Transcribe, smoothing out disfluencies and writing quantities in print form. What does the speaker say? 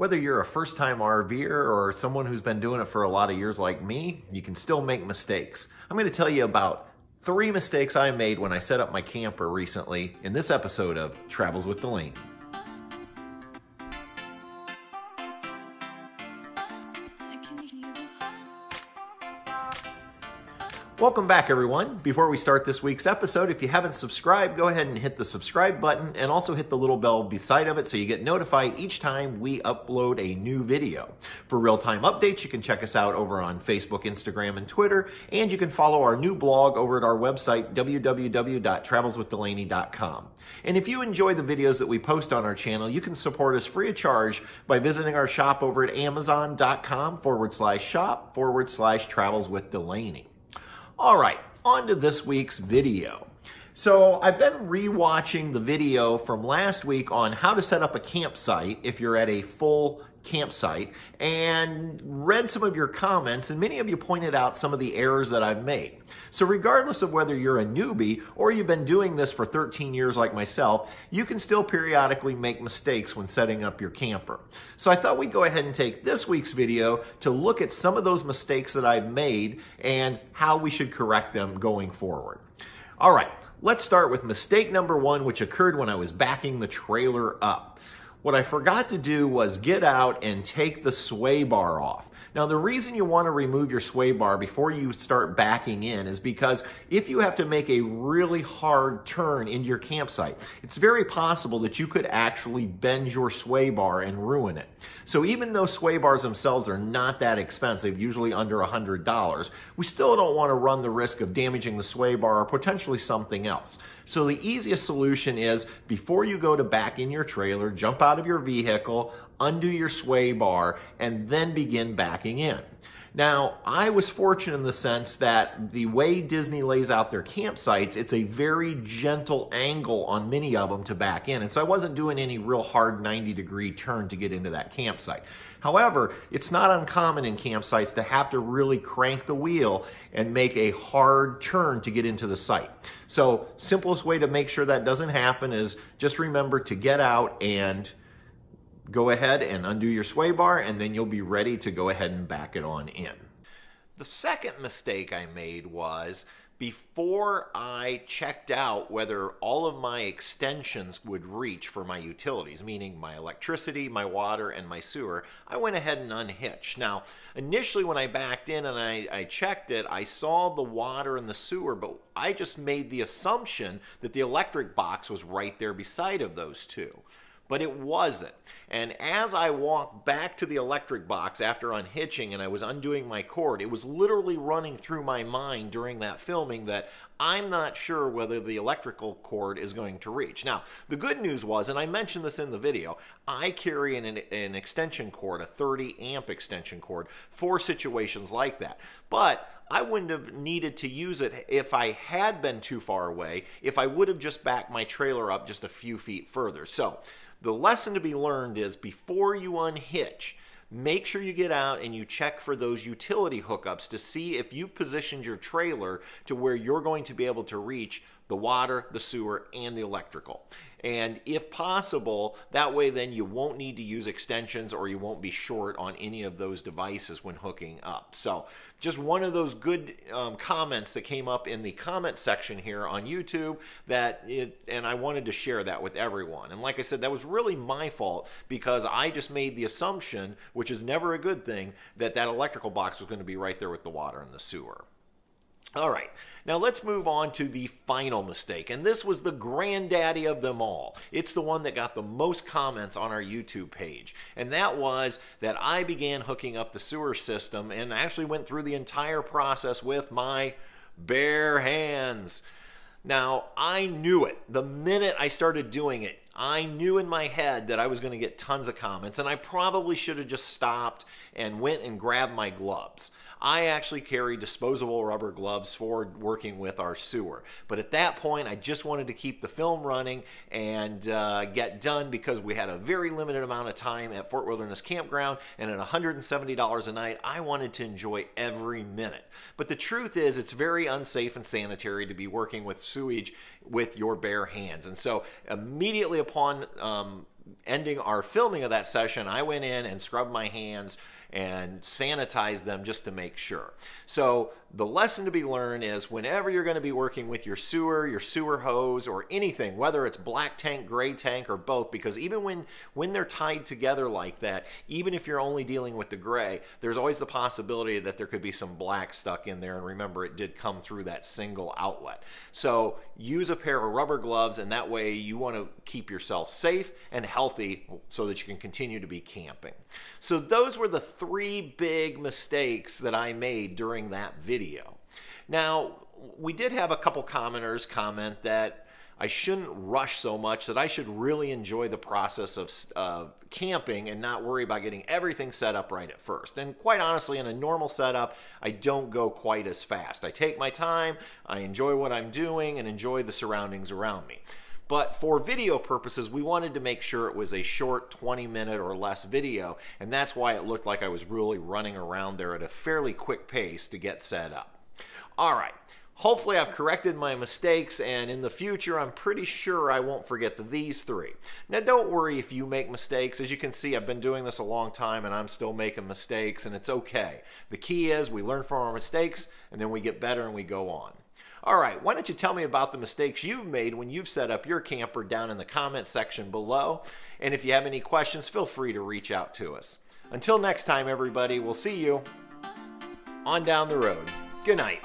Whether you're a first-time RVer or someone who's been doing it for a lot of years like me, you can still make mistakes. I'm going to tell you about 3 mistakes I made when I set up my camper recently in this episode of Travels with Delaney. Welcome back, everyone. Before we start this week's episode, if you haven't subscribed, go ahead and hit the subscribe button and also hit the little bell beside of it so you get notified each time we upload a new video. For real-time updates, you can check us out over on Facebook, Instagram, and Twitter, and you can follow our new blog over at our website, www.travelswithdelaney.com. And if you enjoy the videos that we post on our channel, you can support us free of charge by visiting our shop over at amazon.com/shop/travelswithdelaney. All right, on to this week's video. So I've been rewatching the video from last week on how to set up a campsite if you're at a full campsite, and read some of your comments, and many of you pointed out some of the errors that I've made. So regardless of whether you're a newbie or you've been doing this for 13 years like myself, you can still periodically make mistakes when setting up your camper. So I thought we'd go ahead and take this week's video to look at some of those mistakes that I've made and how we should correct them going forward. All right, let's start with mistake number 1, which occurred when I was backing the trailer up. What I forgot to do was get out and take the sway bar off. Now, the reason you want to remove your sway bar before you start backing in is because if you have to make a really hard turn into your campsite, it's very possible that you could actually bend your sway bar and ruin it. So even though sway bars themselves are not that expensive, usually under $100, we still don't want to run the risk of damaging the sway bar or potentially something else. So the easiest solution is, before you go to back in your trailer, jump out of your vehicle, undo your sway bar, and then begin backing in. Now, I was fortunate in the sense that the way Disney lays out their campsites, it's a very gentle angle on many of them to back in. And so I wasn't doing any real hard 90-degree turn to get into that campsite. However, it's not uncommon in campsites to have to really crank the wheel and make a hard turn to get into the site. So, simplest way to make sure that doesn't happen is just remember to get out and go ahead and undo your sway bar, and then you'll be ready to go ahead and back it on in. The second mistake I made was, before I checked out whether all of my extensions would reach for my utilities, meaning my electricity, my water, and my sewer, I went ahead and unhitched. Now, initially when I backed in and I checked it, I saw the water and the sewer, but I just made the assumption that the electric box was right there beside of those two. But it wasn't. And as I walked back to the electric box after unhitching and I was undoing my cord, it was literally running through my mind during that filming that I'm not sure whether the electrical cord is going to reach. Now, the good news was, and I mentioned this in the video, I carry an extension cord, a 30 amp extension cord, for situations like that. But I wouldn't have needed to use it if I had been too far away, if I would have just backed my trailer up just a few feet further. So, the lesson to be learned is, before you unhitch, make sure you get out and you check for those utility hookups to see if you've positioned your trailer to where you're going to be able to reach the water, the sewer, and the electrical. And if possible, that way then you won't need to use extensions or you won't be short on any of those devices when hooking up. So just one of those good comments that came up in the comment section here on YouTube, and I wanted to share that with everyone. And like I said, that was really my fault because I just made the assumption, which is never a good thing, that that electrical box was going to be right there with the water and the sewer. All right, now let's move on to the final mistake, and this was the granddaddy of them all. It's the one that got the most comments on our YouTube page, and that was that I began hooking up the sewer system and actually went through the entire process with my bare hands. Now, I knew it. The minute I started doing it, I knew in my head that I was going to get tons of comments, and I probably should have just stopped and went and grabbed my gloves. I actually carry disposable rubber gloves for working with our sewer. But at that point, I just wanted to keep the film running and get done because we had a very limited amount of time at Fort Wilderness Campground, and at $170 a night, I wanted to enjoy every minute. But the truth is, it's very unsafe and sanitary to be working with sewage with your bare hands. And so immediately upon ending our filming of that session, I went in and scrubbed my hands and sanitize them just to make sure. So the lesson to be learned is whenever you're going to be working with your sewer hose, or anything, whether it's black tank, gray tank, or both, because even when they're tied together like that, even if you're only dealing with the gray, there's always the possibility that there could be some black stuck in there. And remember, it did come through that single outlet. So use a pair of rubber gloves, and that way you want to keep yourself safe and healthy so that you can continue to be camping. So those were the 3 big mistakes that I made during that video. Now, we did have a couple commenters comment that I shouldn't rush so much, that I should really enjoy the process of camping and not worry about getting everything set up right at first. And quite honestly, in a normal setup, I don't go quite as fast. I take my time, I enjoy what I'm doing, and enjoy the surroundings around me. But for video purposes, we wanted to make sure it was a short 20-minute or less video, and that's why it looked like I was really running around there at a fairly quick pace to get set up. All right, hopefully I've corrected my mistakes, and in the future, I'm pretty sure I won't forget these 3. Now, don't worry if you make mistakes. As you can see, I've been doing this a long time, and I'm still making mistakes, and it's okay. The key is we learn from our mistakes, and then we get better and we go on. All right, why don't you tell me about the mistakes you've made when you've set up your camper down in the comment section below. And if you have any questions, feel free to reach out to us. Until next time, everybody, we'll see you on down the road. Good night.